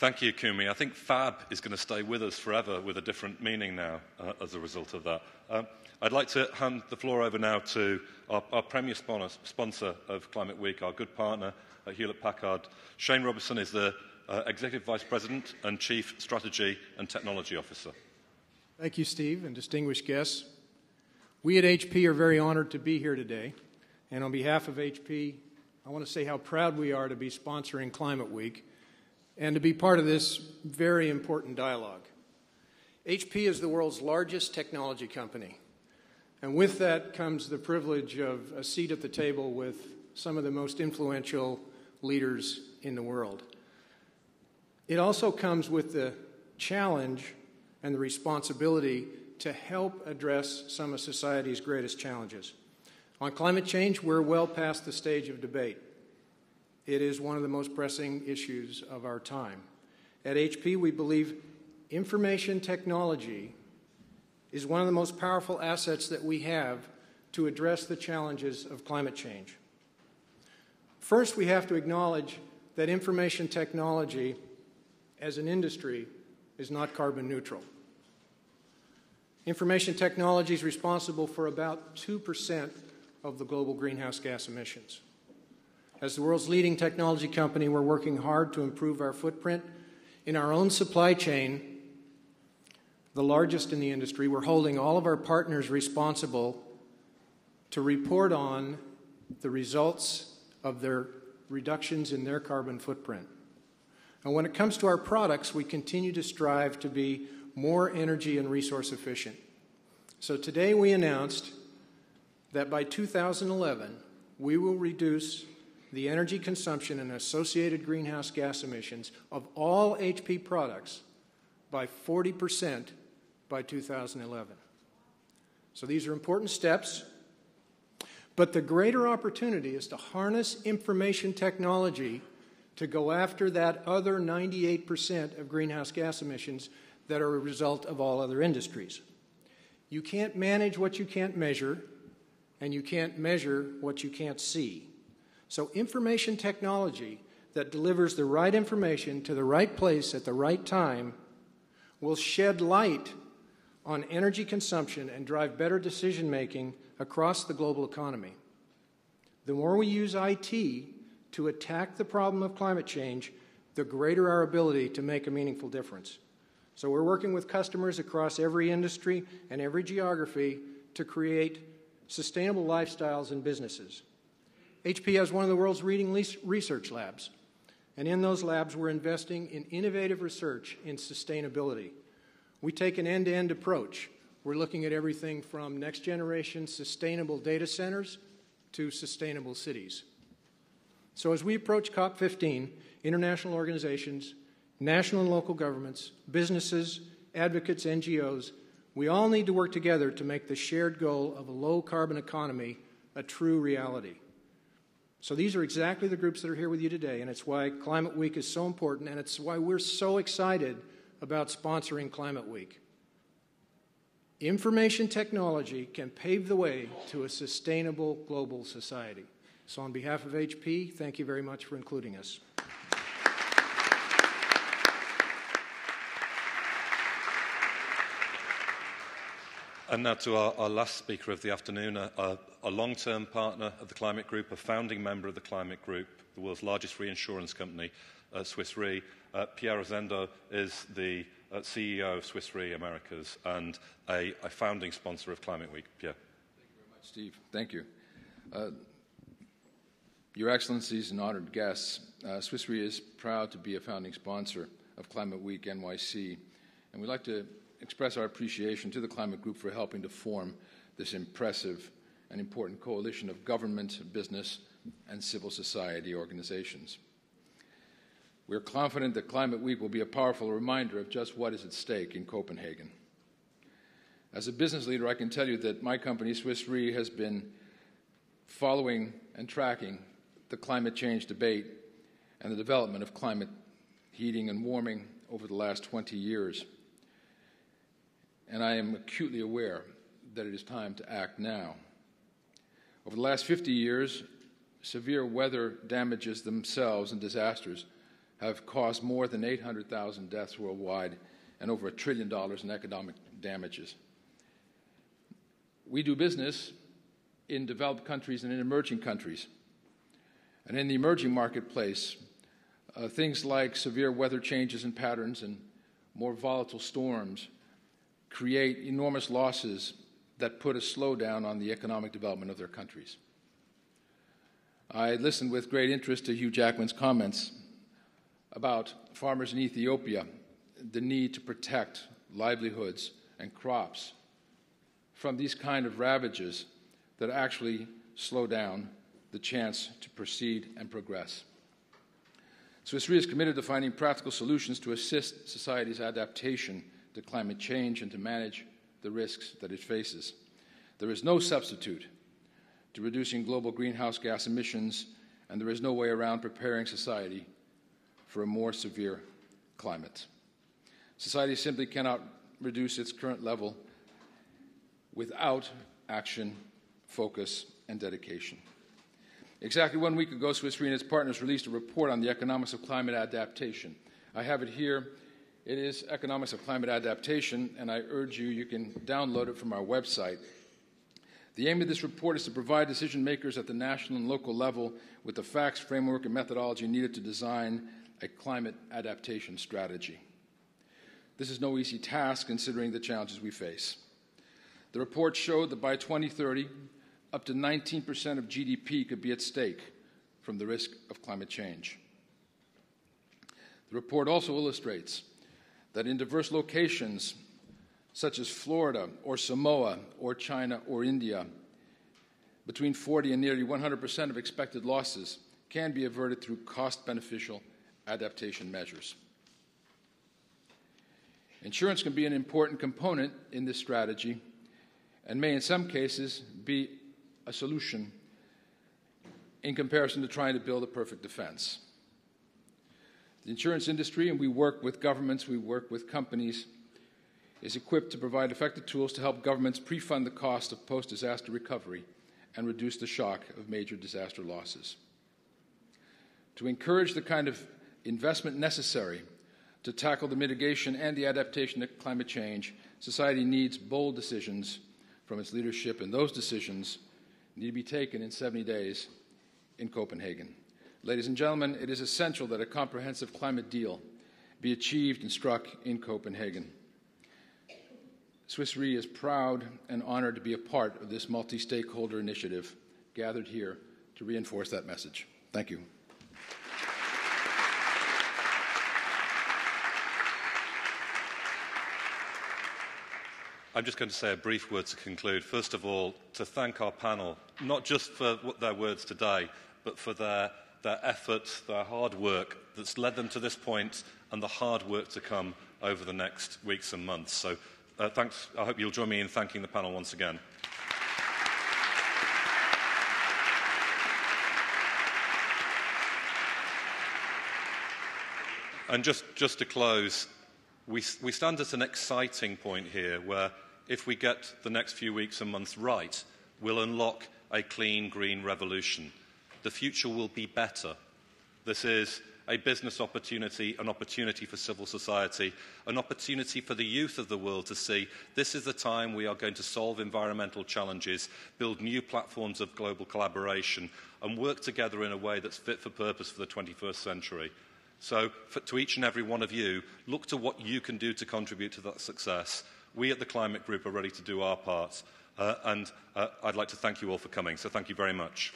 Thank you, Kumi. I think fab is going to stay with us forever with a different meaning now as a result of that. I'd like to hand the floor over now to our premier sponsor of Climate Week, our good partner at Hewlett-Packard. Shane Robertson is the Executive Vice President and Chief Strategy and Technology Officer. Thank you, Steve, and distinguished guests. We at HP are very honored to be here today. And on behalf of HP, I want to say how proud we are to be sponsoring Climate Week and to be part of this very important dialogue. HP is the world's largest technology company. And with that comes the privilege of a seat at the table with some of the most influential leaders in the world. It also comes with the challenge and the responsibility to help address some of society's greatest challenges. On climate change, we're well past the stage of debate. It is one of the most pressing issues of our time. At HP, we believe information technology is one of the most powerful assets that we have to address the challenges of climate change. First, we have to acknowledge that information technology as an industry is not carbon neutral. Information technology is responsible for about 2% of the global greenhouse gas emissions. As the world's leading technology company, we're working hard to improve our footprint in our own supply chain, the largest in the industry. We're holding all of our partners responsible to report on the results of their reductions in their carbon footprint. And when it comes to our products, we continue to strive to be more energy and resource efficient. So today we announced that by 2011, we will reduce the energy consumption and associated greenhouse gas emissions of all HP products by 40% by 2011. So these are important steps, but the greater opportunity is to harness information technology to go after that other 98% of greenhouse gas emissions that are a result of all other industries. You can't manage what you can't measure, and you can't measure what you can't see. So information technology that delivers the right information to the right place at the right time will shed light on energy consumption and drive better decision-making across the global economy. The more we use IT to attack the problem of climate change, the greater our ability to make a meaningful difference. So we're working with customers across every industry and every geography to create sustainable lifestyles and businesses. HP has one of the world's leading research labs, and in those labs we're investing in innovative research in sustainability. We take an end-to-end approach. We're looking at everything from next-generation sustainable data centers to sustainable cities. So as we approach COP15, international organizations, national and local governments, businesses, advocates, NGOs, we all need to work together to make the shared goal of a low-carbon economy a true reality. So these are exactly the groups that are here with you today, and it's why Climate Week is so important, and it's why we're so excited about sponsoring Climate Week. Information technology can pave the way to a sustainable global society. So on behalf of HP, thank you very much for including us. And now to our last speaker of the afternoon, a long-term partner of the Climate Group, a founding member of the Climate Group, the world's largest reinsurance company, Swiss Re. Pierre Rosendo is the CEO of Swiss Re Americas and a founding sponsor of Climate Week. Pierre. Thank you very much, Steve. Thank you. Your Excellencies and honored guests, Swiss Re is proud to be a founding sponsor of Climate Week NYC, and we'd like to express our appreciation to the Climate Group for helping to form this impressive and important coalition of government, business, and civil society organizations. We are confident that Climate Week will be a powerful reminder of just what is at stake in Copenhagen. As a business leader, I can tell you that my company, Swiss Re, has been following and tracking the climate change debate and the development of climate heating and warming over the last 20 years. And I am acutely aware that it is time to act now. Over the last 50 years, severe weather damages themselves and disasters have caused more than 800,000 deaths worldwide and over $1 trillion in economic damages. We do business in developed countries and in emerging countries. And in the emerging marketplace, things like severe weather changes and patterns and more volatile storms create enormous losses that put a slowdown on the economic development of their countries. I listened with great interest to Hugh Jackman's comments about farmers in Ethiopia, the need to protect livelihoods and crops from these kind of ravages that actually slow down the chance to proceed and progress. Swiss Re is committed to finding practical solutions to assist society's adaptation to climate change and to manage the risks that it faces. There is no substitute to reducing global greenhouse gas emissions, and there is no way around preparing society for a more severe climate. Society simply cannot reduce its current level without action, focus, and dedication. Exactly 1 week ago, Swiss Re and its partners released a report on the economics of climate adaptation. I have it here. It is Economics of Climate Adaptation, and I urge you can download it from our website. The aim of this report is to provide decision makers at the national and local level with the facts, framework, and methodology needed to design a climate adaptation strategy. This is no easy task considering the challenges we face. The report showed that by 2030, up to 19% of GDP could be at stake from the risk of climate change. The report also illustrates that in diverse locations, such as Florida or Samoa or China or India, between 40 and nearly 100% of expected losses can be averted through cost-beneficial adaptation measures. Insurance can be an important component in this strategy and may in some cases be a solution in comparison to trying to build a perfect defense. The insurance industry, and we work with governments, we work with companies, is equipped to provide effective tools to help governments pre-fund the cost of post-disaster recovery and reduce the shock of major disaster losses. To encourage the kind of investment necessary to tackle the mitigation and the adaptation to climate change, society needs bold decisions from its leadership, and those decisions need to be taken in 70 days in Copenhagen. Ladies and gentlemen, it is essential that a comprehensive climate deal be achieved and struck in Copenhagen. Swiss Re is proud and honored to be a part of this multi-stakeholder initiative gathered here to reinforce that message. Thank you. I'm just going to say a brief word to conclude. First of all, to thank our panel, not just for their words today, but for their effort, their hard work that's led them to this point, and the hard work to come over the next weeks and months. So thanks. I hope you'll join me in thanking the panel once again. And just to close, we stand at an exciting point here where, if we get the next few weeks and months right, we'll unlock a clean, green revolution. The future will be better. This is a business opportunity, an opportunity for civil society, an opportunity for the youth of the world to see this is the time we are going to solve environmental challenges, build new platforms of global collaboration, and work together in a way that's fit for purpose for the 21st century. So, to each and every one of you, look to what you can do to contribute to that success. We at the Climate Group are ready to do our part, and I'd like to thank you all for coming, so thank you very much.